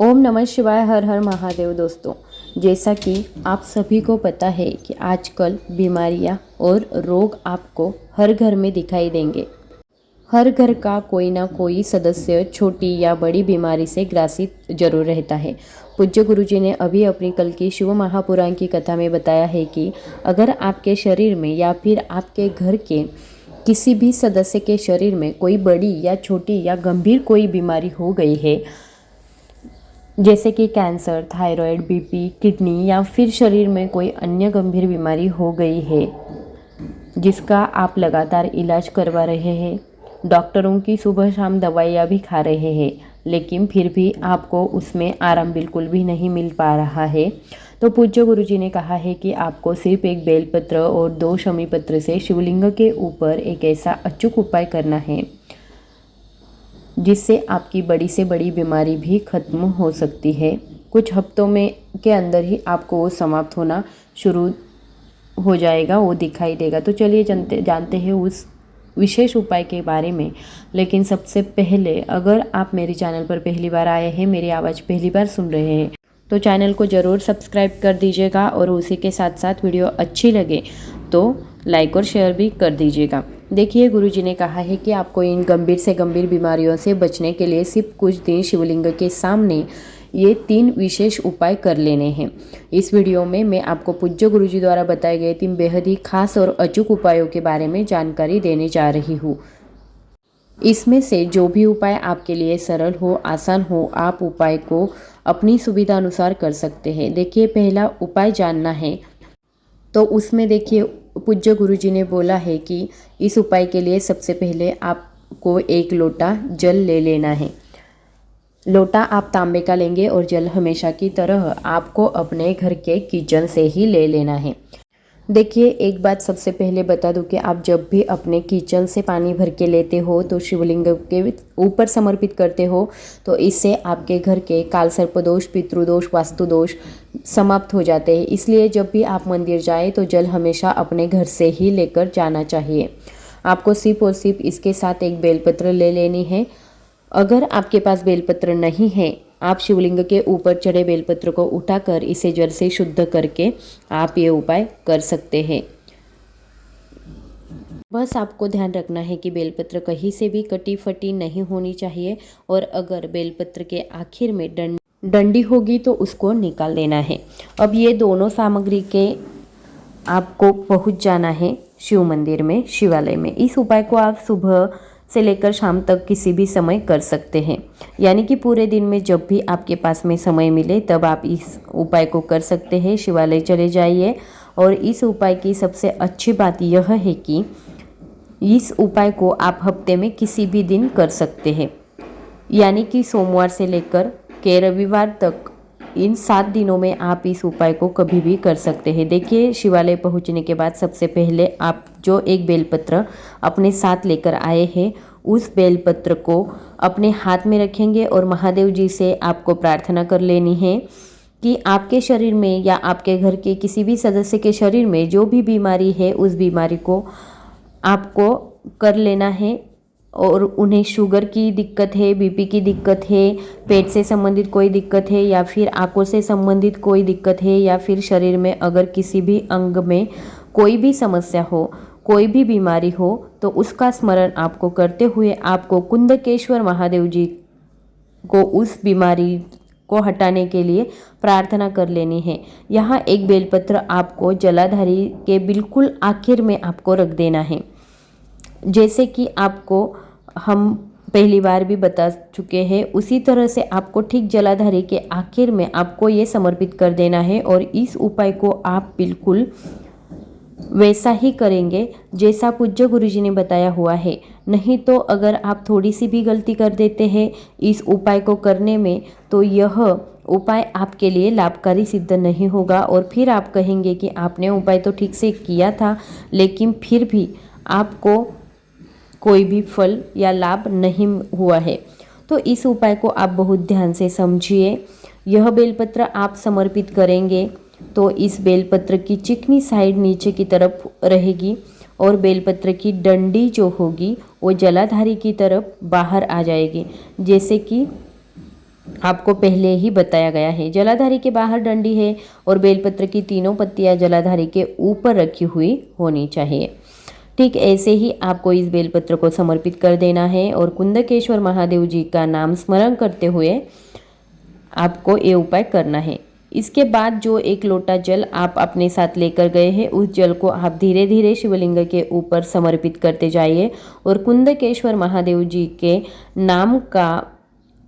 ओम नमः शिवाय। हर हर महादेव। दोस्तों, जैसा कि आप सभी को पता है कि आजकल बीमारियां और रोग आपको हर घर में दिखाई देंगे। हर घर का कोई ना कोई सदस्य छोटी या बड़ी बीमारी से ग्रसित जरूर रहता है। पूज्य गुरुजी ने अभी अपनी कल की शिव महापुराण की कथा में बताया है कि अगर आपके शरीर में या फिर आपके घर के किसी भी सदस्य के शरीर में कोई बड़ी या छोटी या गंभीर कोई बीमारी हो गई है, जैसे कि कैंसर, थायराइड, बीपी, किडनी या फिर शरीर में कोई अन्य गंभीर बीमारी हो गई है जिसका आप लगातार इलाज करवा रहे हैं, डॉक्टरों की सुबह शाम दवाइयाँ भी खा रहे हैं, लेकिन फिर भी आपको उसमें आराम बिल्कुल भी नहीं मिल पा रहा है, तो पूज्य गुरुजी ने कहा है कि आपको सिर्फ एक बेलपत्र और 2 शमी पत्र से शिवलिंग के ऊपर एक ऐसा अचूक उपाय करना है जिससे आपकी बड़ी से बड़ी बीमारी भी खत्म हो सकती है। कुछ हफ्तों में के अंदर ही आपको वो समाप्त होना शुरू हो जाएगा, वो दिखाई देगा। तो चलिए जानते हैं उस विशेष उपाय के बारे में। लेकिन सबसे पहले, अगर आप मेरे चैनल पर पहली बार आए हैं, मेरी आवाज़ पहली बार सुन रहे हैं, तो चैनल को ज़रूर सब्सक्राइब कर दीजिएगा और उसी के साथ साथ वीडियो अच्छी लगे तो लाइक और शेयर भी कर दीजिएगा। देखिए, गुरुजी ने कहा है कि आपको इन गंभीर से गंभीर बीमारियों से बचने के लिए सिर्फ कुछ दिन शिवलिंग के सामने ये 3 विशेष उपाय कर लेने हैं। इस वीडियो में मैं आपको पूज्य गुरुजी द्वारा बताए गए 3 बेहद ही खास और अचूक उपायों के बारे में जानकारी देने जा रही हूँ। इसमें से जो भी उपाय आपके लिए सरल हो, आसान हो, आप उपाय को अपनी सुविधा अनुसार कर सकते हैं। देखिए, पहला उपाय जानना है तो उसमें देखिए, पूज्य गुरुजी ने बोला है कि इस उपाय के लिए सबसे पहले आपको 1 लोटा जल ले लेना है। लोटा आप तांबे का लेंगे और जल हमेशा की तरह आपको अपने घर के किचन से ही ले लेना है। देखिए, एक बात सबसे पहले बता दूं कि आप जब भी अपने किचन से पानी भर के लेते हो तो शिवलिंग के ऊपर समर्पित करते हो, तो इससे आपके घर के काल सर्पदोष, पितृदोष, वास्तुदोष समाप्त हो जाते हैं। इसलिए जब भी आप मंदिर जाए तो जल हमेशा अपने घर से ही लेकर जाना चाहिए। आपको सिर्फ और सिर्फ इसके साथ एक बेलपत्र ले लेनी है। अगर आपके पास बेलपत्र नहीं है, आप शिवलिंग के ऊपर चढ़े बेलपत्र को उठाकर इसे जल से शुद्ध करके आप ये उपाय कर सकते हैं। बस आपको ध्यान रखना है कि बेलपत्र कहीं से भी कटी फटी नहीं होनी चाहिए, और अगर बेलपत्र के आखिर में डंडी होगी तो उसको निकाल देना है। अब ये दोनों सामग्री के आपको पहुंच जाना है शिव मंदिर में, शिवालय में। इस उपाय को आप सुबह से लेकर शाम तक किसी भी समय कर सकते हैं, यानी कि पूरे दिन में जब भी आपके पास में समय मिले तब आप इस उपाय को कर सकते हैं। शिवालय चले जाइए। और इस उपाय की सबसे अच्छी बात यह है कि इस उपाय को आप हफ्ते में किसी भी दिन कर सकते हैं, यानी कि सोमवार से लेकर के रविवार तक, इन 7 दिनों में आप इस उपाय को कभी भी कर सकते हैं। देखिए, शिवालय पहुंचने के बाद सबसे पहले आप जो एक बेलपत्र अपने साथ लेकर आए हैं, उस बेलपत्र को अपने हाथ में रखेंगे और महादेव जी से आपको प्रार्थना कर लेनी है कि आपके शरीर में या आपके घर के किसी भी सदस्य के शरीर में जो भी बीमारी है, उस बीमारी को आपको कर लेना है। और उन्हें शुगर की दिक्कत है, बीपी की दिक्कत है, पेट से संबंधित कोई दिक्कत है, या फिर आंखों से संबंधित कोई दिक्कत है, या फिर शरीर में अगर किसी भी अंग में कोई भी समस्या हो, कोई भी बीमारी हो, तो उसका स्मरण आपको करते हुए आपको कुंदकेश्वर महादेव जी को उस बीमारी को हटाने के लिए प्रार्थना कर लेनी है। यहाँ एक बेलपत्र आपको जलाधारी के बिल्कुल आखिर में आपको रख देना है। जैसे कि आपको हम पहली बार भी बता चुके हैं, उसी तरह से आपको ठीक जलाधारी के आखिर में आपको ये समर्पित कर देना है। और इस उपाय को आप बिल्कुल वैसा ही करेंगे जैसा पूज्य गुरुजी ने बताया हुआ है। नहीं तो अगर आप थोड़ी सी भी गलती कर देते हैं इस उपाय को करने में, तो यह उपाय आपके लिए लाभकारी सिद्ध नहीं होगा, और फिर आप कहेंगे कि आपने उपाय तो ठीक से किया था, लेकिन फिर भी आपको कोई भी फल या लाभ नहीं हुआ है। तो इस उपाय को आप बहुत ध्यान से समझिए। यह बेलपत्र आप समर्पित करेंगे तो इस बेलपत्र की चिकनी साइड नीचे की तरफ रहेगी, और बेलपत्र की डंडी जो होगी वो जलाधारी की तरफ बाहर आ जाएगी। जैसे कि आपको पहले ही बताया गया है। जलाधारी के बाहर डंडी है और बेलपत्र की तीनों पत्तियां जलाधारी के ऊपर रखी हुई होनी चाहिए। ठीक ऐसे ही आपको इस बेलपत्र को समर्पित कर देना है और कुंदकेश्वर महादेव जी का नाम स्मरण करते हुए आपको ये उपाय करना है। इसके बाद जो 1 लोटा जल आप अपने साथ लेकर गए हैं, उस जल को आप धीरे धीरे शिवलिंग के ऊपर समर्पित करते जाइए और कुंदकेश्वर महादेव जी के नाम का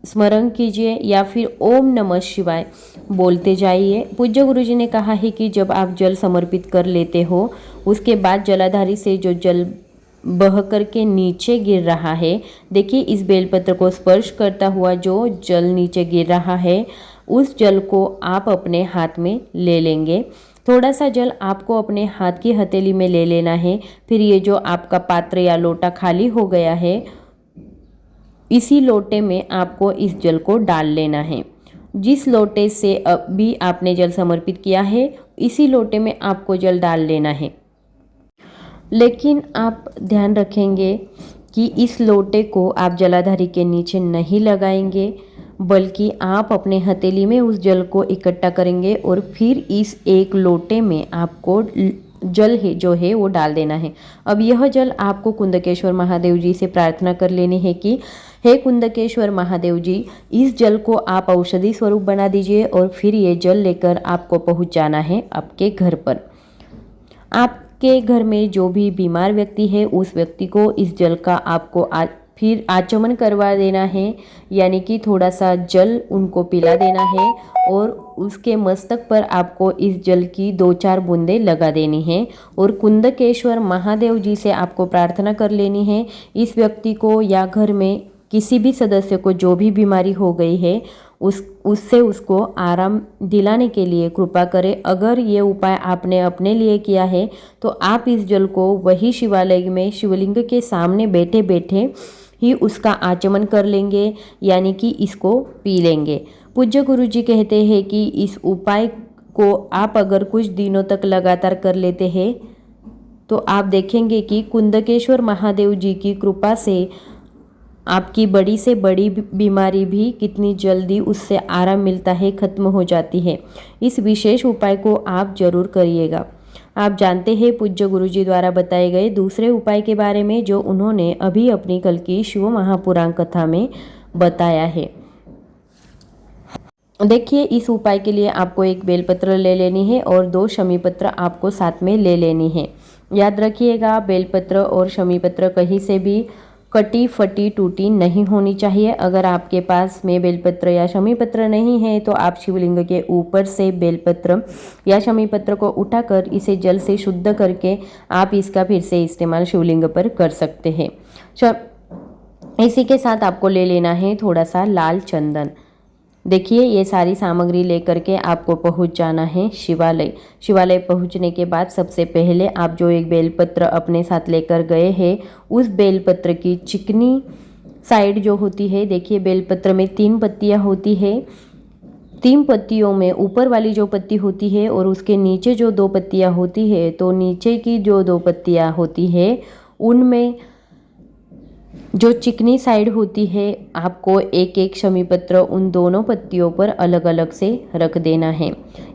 स्मरण कीजिए या फिर ओम नमः शिवाय बोलते जाइए। पूज्य गुरुजी ने कहा है कि जब आप जल समर्पित कर लेते हो, उसके बाद जलाधारी से जो जल बह करके नीचे गिर रहा है, देखिए इस बेलपत्र को स्पर्श करता हुआ जो जल नीचे गिर रहा है, उस जल को आप अपने हाथ में ले लेंगे। थोड़ा सा जल आपको अपने हाथ की हथेली में ले लेना है। फिर ये जो आपका पात्र या लोटा खाली हो गया है, इसी लोटे में आपको इस जल को डाल लेना है। जिस लोटे से अभी आपने जल समर्पित किया है, इसी लोटे में आपको जल डाल लेना है। लेकिन आप ध्यान रखेंगे कि इस लोटे को आप जलाधारी के नीचे नहीं लगाएंगे, बल्कि आप अपने हथेली में उस जल को इकट्ठा करेंगे और फिर इस एक लोटे में आपको जल है जो है वो डाल देना है। अब यह जल आपको कुंदकेश्वर महादेव जी से प्रार्थना कर लेनी है कि हे कुंदकेश्वर महादेव जी, इस जल को आप औषधि स्वरूप बना दीजिए और फिर ये जल लेकर आपको पहुंच जाना है आपके घर पर। आपके घर में जो भी बीमार व्यक्ति है, उस व्यक्ति को इस जल का आपको फिर आचमन करवा देना है, यानी कि थोड़ा सा जल उनको पिला देना है और उसके मस्तक पर आपको इस जल की 2-4 बूंदें लगा देनी है और कुंदकेश्वर महादेव जी से आपको प्रार्थना कर लेनी है, इस व्यक्ति को या घर में किसी भी सदस्य को जो भी बीमारी हो गई है उससे उसको आराम दिलाने के लिए कृपा करें। अगर ये उपाय आपने अपने लिए किया है तो आप इस जल को वही शिवालय में शिवलिंग के सामने बैठे बैठे ही उसका आचमन कर लेंगे, यानी कि इसको पी लेंगे। पूज्य गुरु जी कहते हैं कि इस उपाय को आप अगर कुछ दिनों तक लगातार कर लेते हैं तो आप देखेंगे कि कुंदकेश्वर महादेव जी की कृपा से आपकी बड़ी से बड़ी बीमारी भी कितनी जल्दी उससे आराम मिलता है, खत्म हो जाती है। इस विशेष उपाय को आप जरूर करिएगा। आप जानते हैं पूज्य गुरुजी द्वारा बताए गए दूसरे उपाय के बारे में, जो उन्होंने अभी अपनी कल की शिव महापुराण कथा में बताया है। देखिए, इस उपाय के लिए आपको 1 बेलपत्र ले लेनी है और 2 शमी पत्र आपको साथ में ले लेनी है। याद रखिएगा, बेलपत्र और शमी पत्र कहीं से भी कटी फटी टूटी नहीं होनी चाहिए। अगर आपके पास में बेलपत्र या शमी पत्र नहीं है तो आप शिवलिंग के ऊपर से बेलपत्र या शमी पत्र को उठाकर इसे जल से शुद्ध करके आप इसका फिर से इस्तेमाल शिवलिंग पर कर सकते हैं। इसी के साथ आपको ले लेना है थोड़ा सा लाल चंदन। देखिए, ये सारी सामग्री लेकर के आपको पहुंच जाना है शिवालय। शिवालय पहुंचने के बाद सबसे पहले आप जो 1 बेलपत्र अपने साथ लेकर गए हैं, उस बेलपत्र की चिकनी साइड जो होती है, देखिए बेलपत्र में 3 पत्तियां होती है। 3 पत्तियों में ऊपर वाली जो पत्ती होती है और उसके नीचे जो 2 पत्तियां होती है, तो नीचे की जो 2 पत्तियां होती है उनमें जो चिकनी साइड होती है, आपको 1-1 शमी पत्र उन दोनों पत्तियों पर अलग अलग से रख देना है।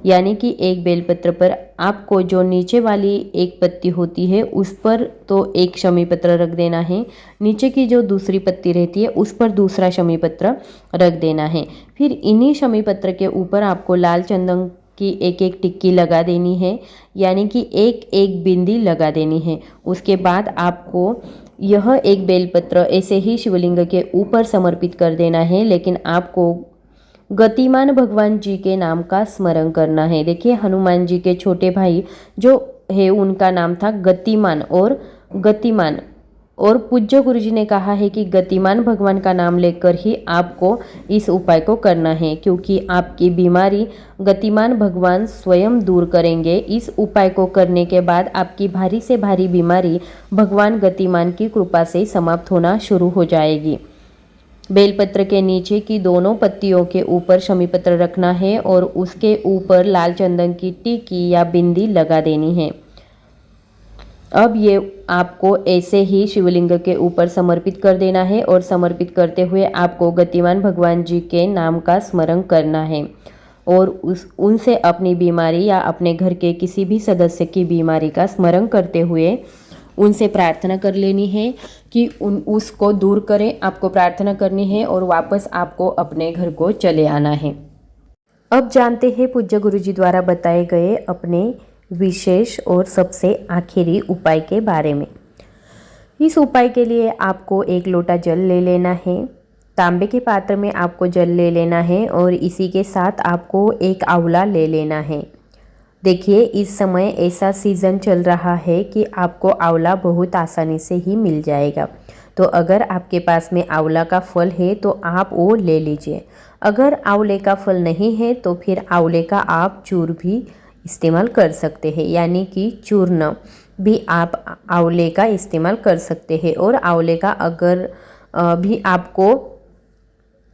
यानी कि 1 बेलपत्र पर आपको जो नीचे वाली 1 पत्ती होती है उस पर तो 1 शमी पत्र रख देना है, नीचे की जो दूसरी पत्ती रहती है उस पर दूसरा शमी पत्र रख देना है। फिर इन्हीं शमी पत्र के ऊपर आपको लाल चंदन की 1-1 टिक्की लगा देनी है, यानी कि 1-1 बिंदी लगा देनी है। उसके बाद आपको यह 1 बेलपत्र ऐसे ही शिवलिंग के ऊपर समर्पित कर देना है, लेकिन आपको गतिमान भगवान जी के नाम का स्मरण करना है। देखिए, हनुमान जी के छोटे भाई जो है उनका नाम था गतिमान और पूज्य गुरुजी ने कहा है कि गतिमान भगवान का नाम लेकर ही आपको इस उपाय को करना है, क्योंकि आपकी बीमारी गतिमान भगवान स्वयं दूर करेंगे। इस उपाय को करने के बाद आपकी भारी से भारी बीमारी भगवान गतिमान की कृपा से समाप्त होना शुरू हो जाएगी। बेलपत्र के नीचे की दोनों पत्तियों के ऊपर शमी पत्र रखना है और उसके ऊपर लाल चंदन की टिक्की या बिंदी लगा देनी है। अब ये आपको ऐसे ही शिवलिंग के ऊपर समर्पित कर देना है और समर्पित करते हुए आपको गतिमान भगवान जी के नाम का स्मरण करना है और उनसे अपनी बीमारी या अपने घर के किसी भी सदस्य की बीमारी का स्मरण करते हुए उनसे प्रार्थना कर लेनी है कि उसको दूर करें। आपको प्रार्थना करनी है और वापस आपको अपने घर को चले आना है। अब जानते हैं पूज्य गुरुजी द्वारा बताए गए अपने विशेष और सबसे आखिरी उपाय के बारे में। इस उपाय के लिए आपको 1 लोटा जल ले लेना है। तांबे के पात्र में आपको जल ले लेना है और इसी के साथ आपको 1 आंवला ले लेना है। देखिए, इस समय ऐसा सीज़न चल रहा है कि आपको आंवला बहुत आसानी से ही मिल जाएगा। तो अगर आपके पास में आंवला का फल है तो आप वो ले लीजिए। अगर आंवले का फल नहीं है तो फिर आंवले का आप चूर भी इस्तेमाल कर सकते हैं, यानी कि चूर्ण भी आप आंवले का इस्तेमाल कर सकते हैं। और आंवले का अगर भी आपको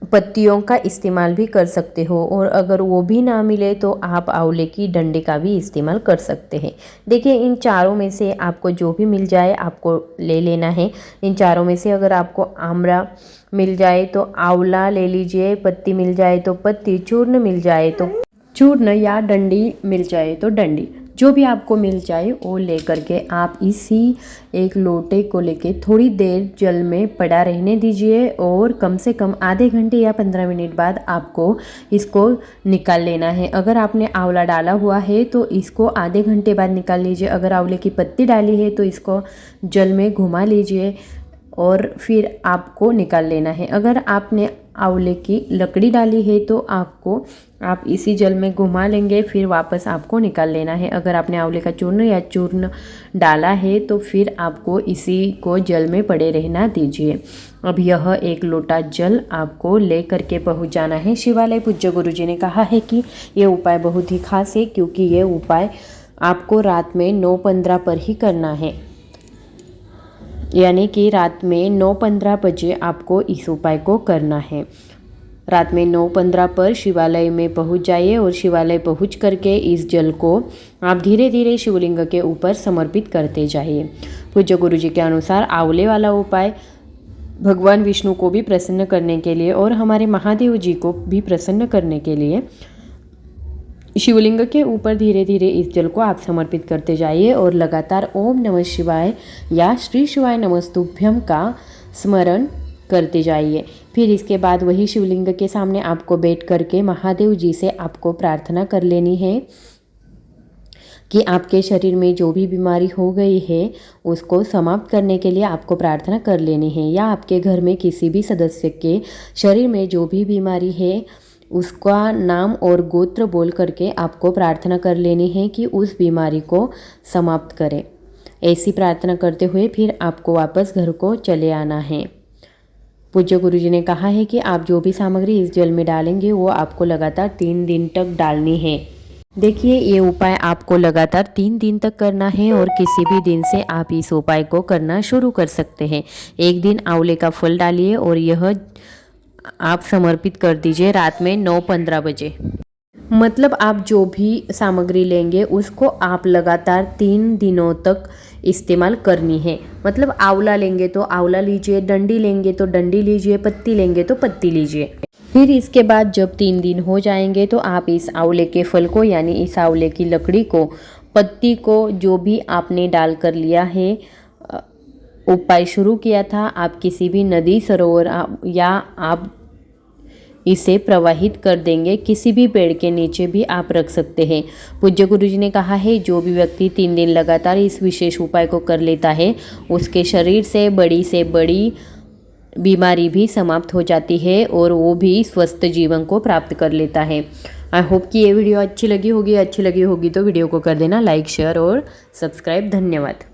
पत्तियों का इस्तेमाल भी कर सकते हो और अगर वो भी ना मिले तो आप आंवले की डंडे का भी इस्तेमाल कर सकते हैं। देखिए, इन चारों में से आपको जो भी मिल जाए आपको ले लेना है। इन चारों में से अगर आपको आंवला मिल जाए तो आंवला ले लीजिए, पत्ती मिल जाए तो पत्ती, चूर्ण मिल जाए तो चूर्ण या डंडी मिल जाए तो डंडी, जो भी आपको मिल जाए वो ले करके आप इसी 1 लोटे को लेके थोड़ी देर जल में पड़ा रहने दीजिए और कम से कम आधे घंटे या 15 मिनट बाद आपको इसको निकाल लेना है। अगर आपने आंवला डाला हुआ है तो इसको आधे घंटे बाद निकाल लीजिए। अगर आंवले की पत्ती डाली है तो इसको जल में घुमा लीजिए और फिर आपको निकाल लेना है। अगर आपने आंवले की लकड़ी डाली है तो आप इसी जल में घुमा लेंगे, फिर वापस आपको निकाल लेना है। अगर आपने आंवले का चूर्ण या चूर्ण डाला है तो फिर आपको इसी को जल में पड़े रहना दीजिए। अब यह 1 लोटा जल आपको ले करके पहुँच जाना है शिवालय। पूज्य गुरुजी ने कहा है कि ये उपाय बहुत ही खास है क्योंकि ये उपाय आपको रात में 9:15 पर ही करना है, यानी कि रात में 9:15 बजे आपको इस उपाय को करना है। रात में 9:15 पर शिवालय में पहुंच जाइए और शिवालय पहुंच करके इस जल को आप धीरे धीरे शिवलिंग के ऊपर समर्पित करते जाइए। पूज्य गुरुजी के अनुसार आंवले वाला उपाय भगवान विष्णु को भी प्रसन्न करने के लिए और हमारे महादेव जी को भी प्रसन्न करने के लिए शिवलिंग के ऊपर धीरे धीरे इस जल को आप समर्पित करते जाइए और लगातार ओम नमः शिवाय या श्री शिवाय नमस्तुभ्यम का स्मरण करते जाइए। फिर इसके बाद वही शिवलिंग के सामने आपको बैठ करके महादेव जी से आपको प्रार्थना कर लेनी है कि आपके शरीर में जो भी बीमारी हो गई है उसको समाप्त करने के लिए आपको प्रार्थना कर लेनी है, या आपके घर में किसी भी सदस्य के शरीर में जो भी बीमारी है उसका नाम और गोत्र बोल करके आपको प्रार्थना कर लेनी है कि उस बीमारी को समाप्त करें। ऐसी प्रार्थना करते हुए फिर आपको वापस घर को चले आना है। पूज्य गुरुजी ने कहा है कि आप जो भी सामग्री इस जल में डालेंगे वो आपको लगातार 3 दिन तक डालनी है। देखिए, ये उपाय आपको लगातार 3 दिन तक करना है और किसी भी दिन से आप इस उपाय को करना शुरू कर सकते हैं। एक दिन आंवले का फल डालिए और यह आप समर्पित कर दीजिए रात में 9:15 बजे। मतलब आप जो भी सामग्री लेंगे उसको आप लगातार 3 दिनों तक इस्तेमाल करनी है। मतलब आंवला लेंगे तो आंवला लीजिए, डंडी लेंगे तो डंडी लीजिए, पत्ती लेंगे तो पत्ती लीजिए। फिर इसके बाद जब 3 दिन हो जाएंगे तो आप इस आंवले के फल को, यानी इस आंवले की लकड़ी को, पत्ती को, जो भी आपने डाल कर लिया है, उपाय शुरू किया था, आप किसी भी नदी, सरोवर या आप इसे प्रवाहित कर देंगे। किसी भी पेड़ के नीचे भी आप रख सकते हैं। पूज्य गुरुजी ने कहा है जो भी व्यक्ति 3 दिन लगातार इस विशेष उपाय को कर लेता है उसके शरीर से बड़ी बीमारी भी समाप्त हो जाती है और वो भी स्वस्थ जीवन को प्राप्त कर लेता है। आई होप कि ये वीडियो अच्छी लगी होगी तो वीडियो को कर देना लाइक, शेयर और सब्सक्राइब। धन्यवाद।